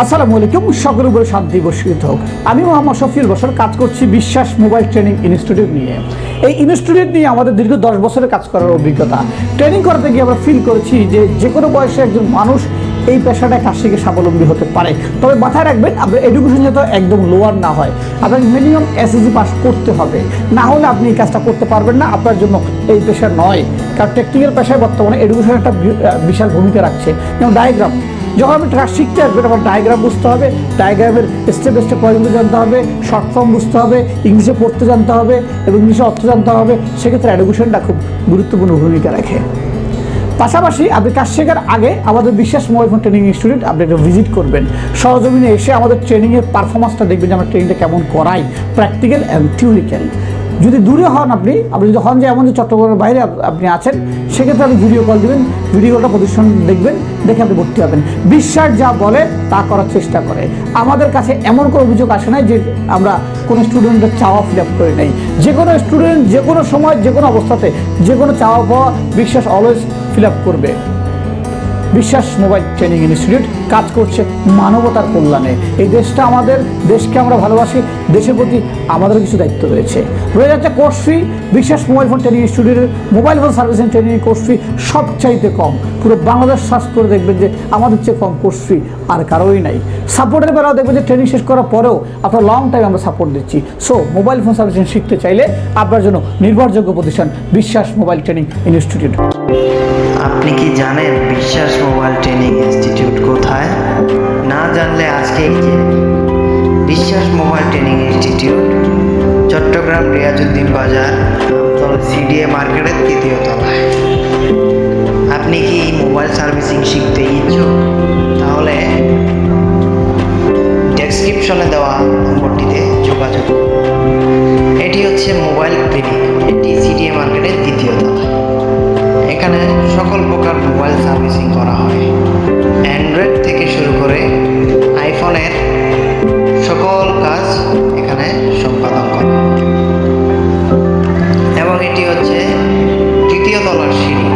আসসালামু আলাইকুম, সকলের উপরে শান্তি বর্ষিত হোক। আমি মোহাম্মদ শফিউল বশর কাজ করছি বিশ্বাস মোবাইল ট্রেনিং ইনস্টিটিউট নিয়ে। এই ইনস্টিটিউট নিয়ে আমাদের দীর্ঘ 10 বছরের কাজ করার অভিজ্ঞতা। ট্রেনিং করতে গিয়ে আমরা ফিল করেছি যে কোনো বয়সে একজন মানুষ এই পেশাটায় কাজ শিখে স্বাবলম্বী হতে পারে। তবে মাথায় রাখবেন, আপনার এডুকেশন যাতে একদম লোয়ার না হয়। আপনাকে মিনিমাম এসএসসি পাস করতে হবে, না হলে আপনি এই কাজটা করতে পারবেন না। আপনার জন্য এই পেশা নয়, কারণ টেকনিক্যাল পেশায় বর্তমানে এডুকেশন একটা বিশাল ভূমিকা রাখছে। যেমন ডায়াগ্রাম, যখন আপনি কাজ শিখতে আসবেন আপনার ডায়াগ্রাম বুঝতে হবে, ডায়াগ্রামের স্টেপ বাই স্টেপ পয়েন্টগুলো জানতে হবে, শর্ট ফর্ম বুঝতে হবে, ইংলিশে পড়তে জানতে হবে এবং ইংলিশে অর্থ জানতে হবে। সেক্ষেত্রে এডুকেশনটা খুব গুরুত্বপূর্ণ ভূমিকা রাখে। পাশাপাশি আপনি কাজ শেখার আগে আমাদের বিশ্বাস মোবাইল ফোন ট্রেনিং ইনস্টিটিউট আপনি একটা ভিজিট করবেন। সরজমিনে এসে আমাদের ট্রেনিংয়ের পারফরমেন্সটা দেখবেন যে আমরা ট্রেনিংটা কেমন করাই, প্র্যাকটিক্যাল অ্যান্ড থিওরিক্যাল। যদি দূরে হন আপনি যদি হন যে এমন যে চট্টগ্রামের বাইরে আপনি আছেন, সেক্ষেত্রে আপনি ভিডিও কল দেবেন, ভিডিও কলটা প্রদর্শন দেখবেন, দেখে আপনি ভর্তি হবেন। বিশ্বাস যা বলে তা করার চেষ্টা করে। আমাদের কাছে এমন কোনো অভিযোগ আসে নাই যে আমরা কোনো স্টুডেন্টের চাওয়া ফিল আপ করে নেই। যে কোনো স্টুডেন্ট যে কোনো সময় যে কোনো অবস্থাতে যে কোনো চাওয়া পাওয়া বিশ্বাস অলওয়েজ ফিল আপ করবে। বিশ্বাস মোবাইল ট্রেনিং ইনস্টিটিউট কাজ করছে মানবতার কল্যাণে। এই দেশটা আমাদের, দেশকে আমরা ভালোবাসি, দেশের প্রতি আমাদের কিছু দায়িত্ব রয়েছে। রয়ে যাচ্ছে কোর্স ফি। বিশ্বাস মোবাইল ফোন ট্রেনিং ইনস্টিটিউটের mobile phone servicing training course fee সবচাইতে কম। পুরো বাংলাদেশ সার্চ করে দেখবেন যে আমাদের চেয়ে কম কোর্স ফি আর কারোই নাই। সাপোর্টের বেলাও দেখবেন যে ট্রেনিং শেষ করার পরেও আপনার লং টাইম আমরা সাপোর্ট দিচ্ছি। সো মোবাইল ফোন সার্ভিসিং শিখতে চাইলে আপনার জন্য নির্ভরযোগ্য প্রতিষ্ঠান বিশ্বাস মোবাইল ট্রেনিং ইনস্টিটিউট। আপনি কি জানেন বিশ্বাস মোবাইল ট্রেনিং ইনস্টিটিউট কোথায়? না জানলে আজকেই জেনে নিন। Biswas mobile training institute Chittagong Riazuddin Bazar, Amtal CDA মার্কেটের 3য় তলায়। আপনি কি মোবাইল সার্ভিসিং শিখতে ইচ্ছুক? তাহলে ডেসক্রিপশনে দেওয়া নম্বরটিতে যোগাযোগ করুন। এটি হচ্ছে মোবাইল ক্লিনিক, এটি সিডিএ মার্কেটের 3য় তলায়। এখানে সকল প্রকার মোবাইল সার্ভিসিং করা হয়। অ্যান্ড্রয়েড থেকে শুরু করে আইফোনের সকল কাজ এখানে সম্পাদন করা হয়। এবং এটি হচ্ছে 3য় তলার সিঁড়ি।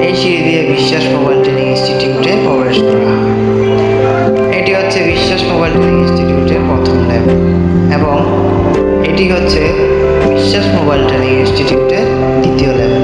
এই সিঁড়ি দিয়ে বিশ্বাস মোবাইল ট্রেনিং ইনস্টিটিউটে প্রবেশ করা হয়। এটি হচ্ছে বিশ্বাস মোবাইল ট্রেনিং ইনস্টিটিউটের প্রথম লেভেল এবং এটি হচ্ছে বিশ্বাস মোবাইল ট্রেনিং ইনস্টিটিউটের 2য় লেভেল।